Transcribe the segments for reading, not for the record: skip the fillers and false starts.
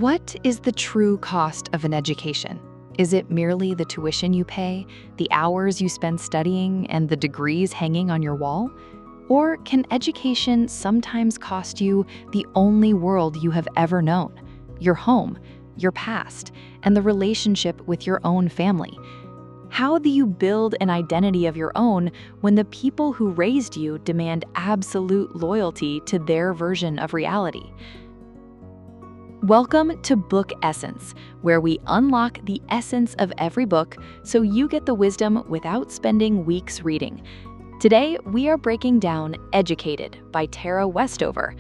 What is the true cost of an education? Is it merely the tuition you pay, the hours you spend studying, and the degrees hanging on your wall? Or can education sometimes cost you the only world you have ever known, your home, your past, and the relationship with your own family? How do you build an identity of your own when the people who raised you demand absolute loyalty to their version of reality? Welcome to Book Essence, where we unlock the essence of every book so you get the wisdom without spending weeks reading. Today, we are breaking down Educated by Tara Westover.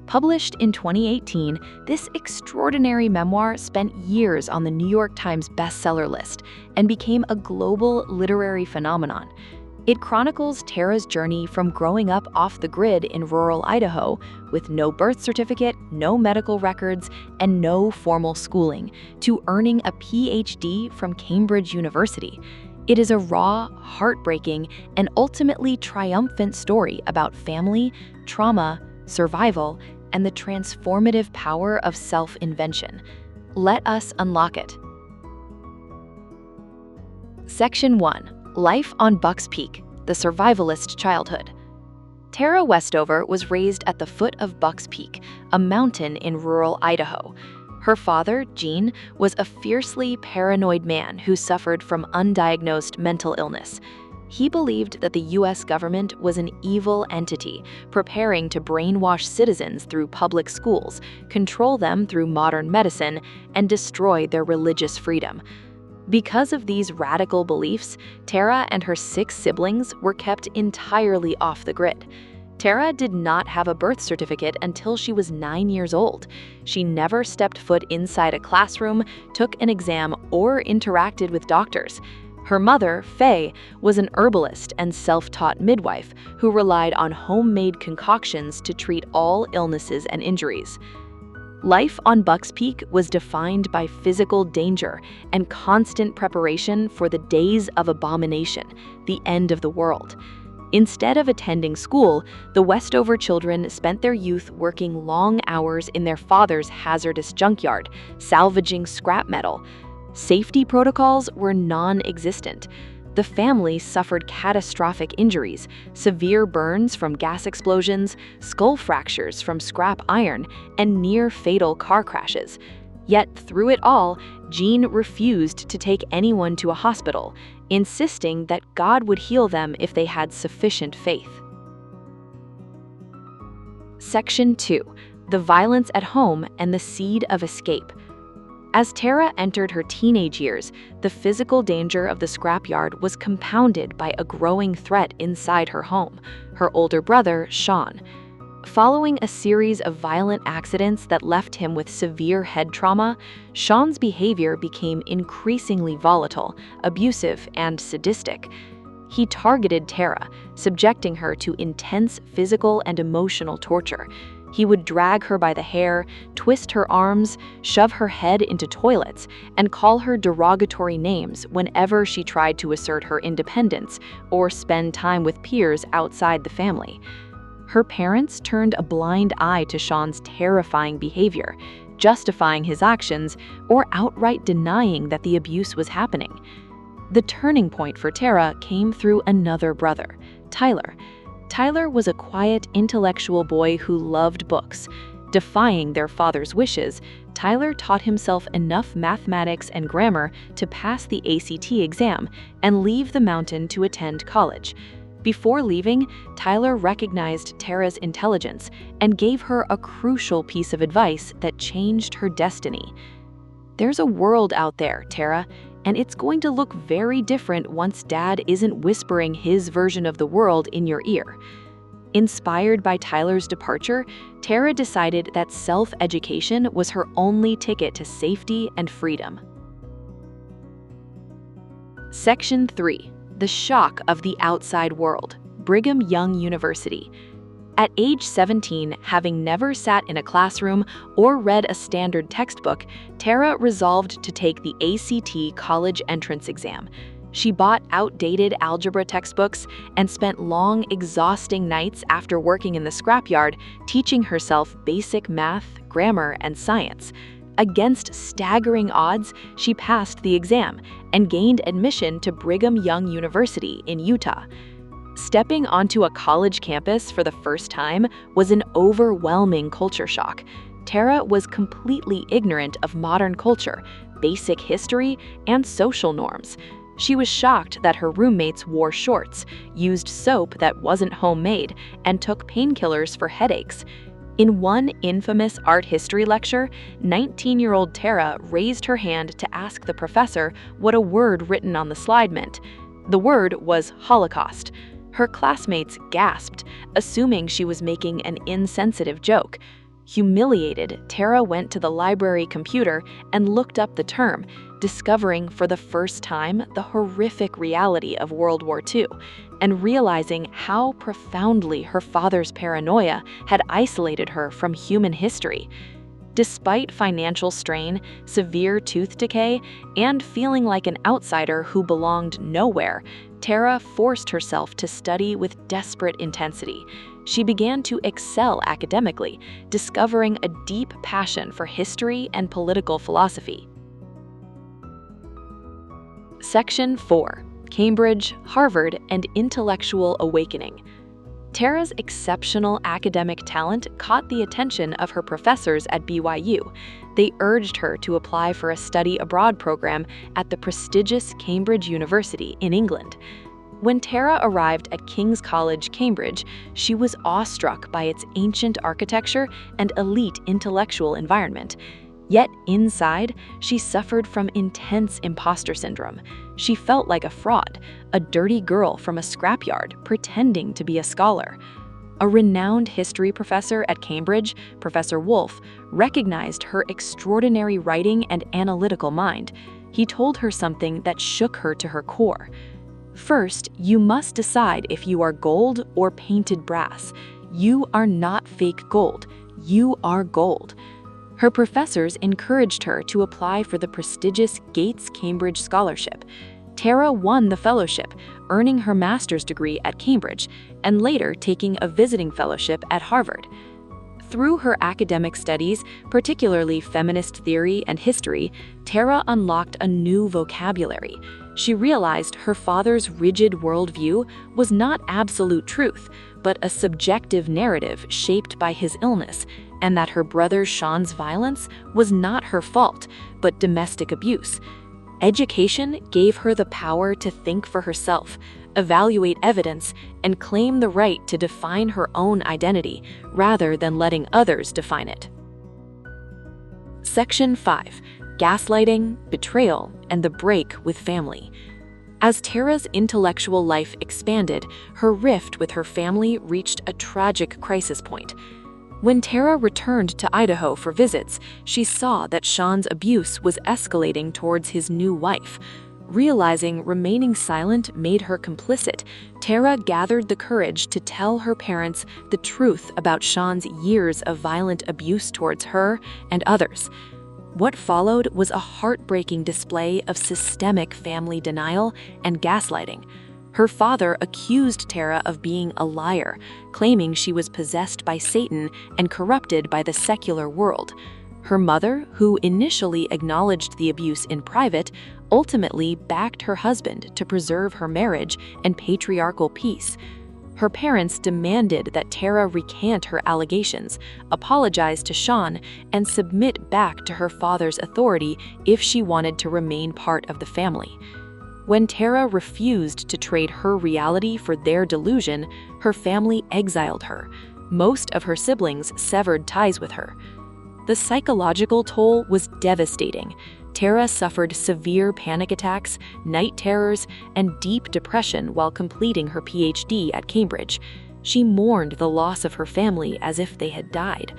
Published in 2018, this extraordinary memoir spent years on the New York Times bestseller list and became a global literary phenomenon. It chronicles Tara's journey from growing up off the grid in rural Idaho with no birth certificate, no medical records, and no formal schooling, to earning a PhD from Cambridge University. It is a raw, heartbreaking, and ultimately triumphant story about family, trauma, survival, and the transformative power of self-invention. Let us unlock it. Section 1. Life on Buck's Peak, the Survivalist Childhood. Tara Westover was raised at the foot of Buck's Peak, a mountain in rural Idaho. Her father, Gene, was a fiercely paranoid man who suffered from undiagnosed mental illness. He believed that the U.S. government was an evil entity, preparing to brainwash citizens through public schools, control them through modern medicine, and destroy their religious freedom. Because of these radical beliefs, Tara and her 6 siblings were kept entirely off the grid. Tara did not have a birth certificate until she was 9 years old. She never stepped foot inside a classroom, took an exam, or interacted with doctors. Her mother, Faye, was an herbalist and self-taught midwife who relied on homemade concoctions to treat all illnesses and injuries. Life on Buck's Peak was defined by physical danger and constant preparation for the days of abomination, the end of the world. Instead of attending school, the Westover children spent their youth working long hours in their father's hazardous junkyard, salvaging scrap metal. Safety protocols were non-existent. The family suffered catastrophic injuries, severe burns from gas explosions, skull fractures from scrap iron, and near-fatal car crashes. Yet through it all, Gene refused to take anyone to a hospital, insisting that God would heal them if they had sufficient faith. Section 2. The Violence at Home and the Seed of Escape. As Tara entered her teenage years, the physical danger of the scrapyard was compounded by a growing threat inside her home, her older brother, Sean. Following a series of violent accidents that left him with severe head trauma, Sean's behavior became increasingly volatile, abusive, and sadistic. He targeted Tara, subjecting her to intense physical and emotional torture. He would drag her by the hair, twist her arms, shove her head into toilets, and call her derogatory names whenever she tried to assert her independence or spend time with peers outside the family. Her parents turned a blind eye to Sean's terrifying behavior, justifying his actions or outright denying that the abuse was happening. The turning point for Tara came through another brother, Tyler. Tyler was a quiet, intellectual boy who loved books. Defying their father's wishes, Tyler taught himself enough mathematics and grammar to pass the ACT exam and leave the mountain to attend college. Before leaving, Tyler recognized Tara's intelligence and gave her a crucial piece of advice that changed her destiny. "There's a world out there, Tara, and it's going to look very different once Dad isn't whispering his version of the world in your ear." Inspired by Tyler's departure, Tara decided that self-education was her only ticket to safety and freedom. Section 3. The Shock of the Outside World, Brigham Young University. At age 17, having never sat in a classroom or read a standard textbook, Tara resolved to take the ACT college entrance exam. She bought outdated algebra textbooks and spent long, exhausting nights after working in the scrapyard teaching herself basic math, grammar, and science. Against staggering odds, she passed the exam and gained admission to Brigham Young University in Utah. Stepping onto a college campus for the first time was an overwhelming culture shock. Tara was completely ignorant of modern culture, basic history, and social norms. She was shocked that her roommates wore shorts, used soap that wasn't homemade, and took painkillers for headaches. In one infamous art history lecture, 19-year-old Tara raised her hand to ask the professor what a word written on the slide meant. The word was Holocaust. Her classmates gasped, assuming she was making an insensitive joke. Humiliated, Tara went to the library computer and looked up the term, discovering for the first time the horrific reality of World War II, and realizing how profoundly her father's paranoia had isolated her from human history. Despite financial strain, severe tooth decay, and feeling like an outsider who belonged nowhere, Tara forced herself to study with desperate intensity. She began to excel academically, discovering a deep passion for history and political philosophy. Section 4. Cambridge, Harvard, and Intellectual Awakening. Tara's exceptional academic talent caught the attention of her professors at BYU. They urged her to apply for a study abroad program at the prestigious Cambridge University in England. When Tara arrived at King's College, Cambridge, she was awestruck by its ancient architecture and elite intellectual environment. Yet inside, she suffered from intense imposter syndrome. She felt like a fraud, a dirty girl from a scrapyard pretending to be a scholar. A renowned history professor at Cambridge, Professor Wolfe, recognized her extraordinary writing and analytical mind. He told her something that shook her to her core. First, you must decide if you are gold or painted brass. You are not fake gold. You are gold. Her professors encouraged her to apply for the prestigious Gates Cambridge Scholarship. Tara won the fellowship, earning her master's degree at Cambridge, and later taking a visiting fellowship at Harvard. Through her academic studies, particularly feminist theory and history, Tara unlocked a new vocabulary. She realized her father's rigid worldview was not absolute truth, but a subjective narrative shaped by his illness, and that her brother Sean's violence was not her fault, but domestic abuse. Education gave her the power to think for herself, evaluate evidence, and claim the right to define her own identity, rather than letting others define it. Section 5. Gaslighting, Betrayal, and the Break with Family. As Tara's intellectual life expanded, her rift with her family reached a tragic crisis point. When Tara returned to Idaho for visits, she saw that Sean's abuse was escalating towards his new wife. Realizing remaining silent made her complicit, Tara gathered the courage to tell her parents the truth about Sean's years of violent abuse towards her and others. What followed was a heartbreaking display of systemic family denial and gaslighting. Her father accused Tara of being a liar, claiming she was possessed by Satan and corrupted by the secular world. Her mother, who initially acknowledged the abuse in private, ultimately backed her husband to preserve her marriage and patriarchal peace. Her parents demanded that Tara recant her allegations, apologize to Sean, and submit back to her father's authority if she wanted to remain part of the family. When Tara refused to trade her reality for their delusion, her family exiled her. Most of her siblings severed ties with her. The psychological toll was devastating. Tara suffered severe panic attacks, night terrors, and deep depression while completing her PhD at Cambridge. She mourned the loss of her family as if they had died.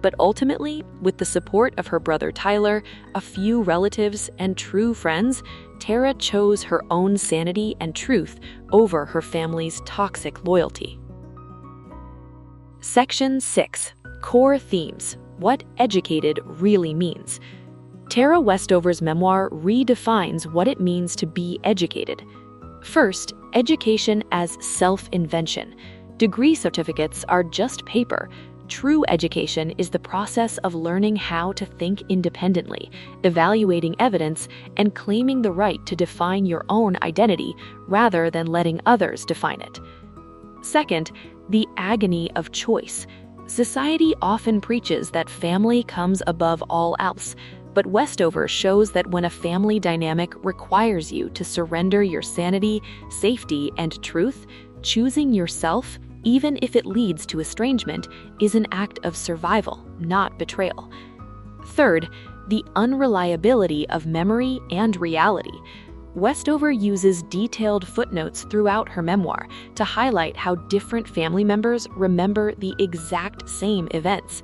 But ultimately, with the support of her brother Tyler, a few relatives, and true friends, Tara chose her own sanity and truth over her family's toxic loyalty. Section 6. Core Themes: What Educated Really Means. Tara Westover's memoir redefines what it means to be educated. First, education as self-invention. Degree certificates are just paper. True education is the process of learning how to think independently, evaluating evidence, and claiming the right to define your own identity rather than letting others define it. Second, the agony of choice. Society often preaches that family comes above all else, but Westover shows that when a family dynamic requires you to surrender your sanity, safety, and truth, choosing yourself, even if it leads to estrangement, is an act of survival, not betrayal. Third, the unreliability of memory and reality. Westover uses detailed footnotes throughout her memoir to highlight how different family members remember the exact same events.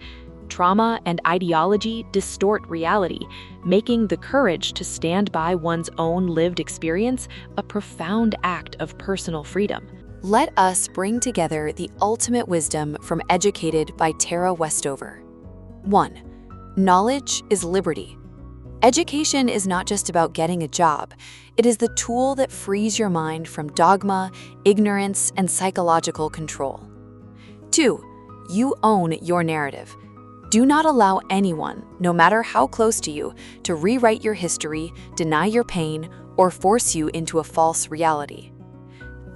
Trauma and ideology distort reality, making the courage to stand by one's own lived experience a profound act of personal freedom. Let us bring together the ultimate wisdom from Educated by Tara Westover. 1. Knowledge is liberty. Education is not just about getting a job. It is the tool that frees your mind from dogma, ignorance, and psychological control. 2. You own your narrative. Do not allow anyone, no matter how close to you, to rewrite your history, deny your pain, or force you into a false reality.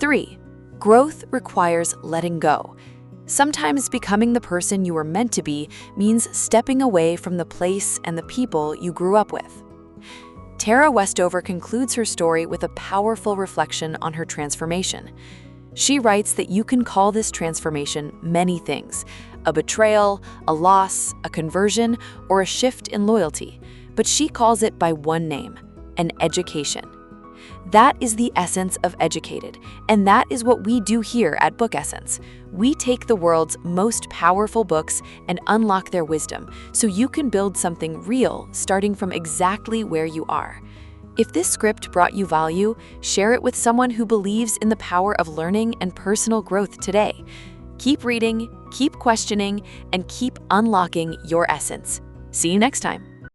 3. Growth requires letting go. Sometimes becoming the person you were meant to be means stepping away from the place and the people you grew up with. Tara Westover concludes her story with a powerful reflection on her transformation. She writes that you can call this transformation many things: a betrayal, a loss, a conversion, or a shift in loyalty, but she calls it by one name: an education. That is the essence of Educated, and that is what we do here at Book Essence. We take the world's most powerful books and unlock their wisdom, so you can build something real starting from exactly where you are. If this script brought you value, share it with someone who believes in the power of learning and personal growth today. Keep reading, keep questioning, and keep unlocking your essence. See you next time.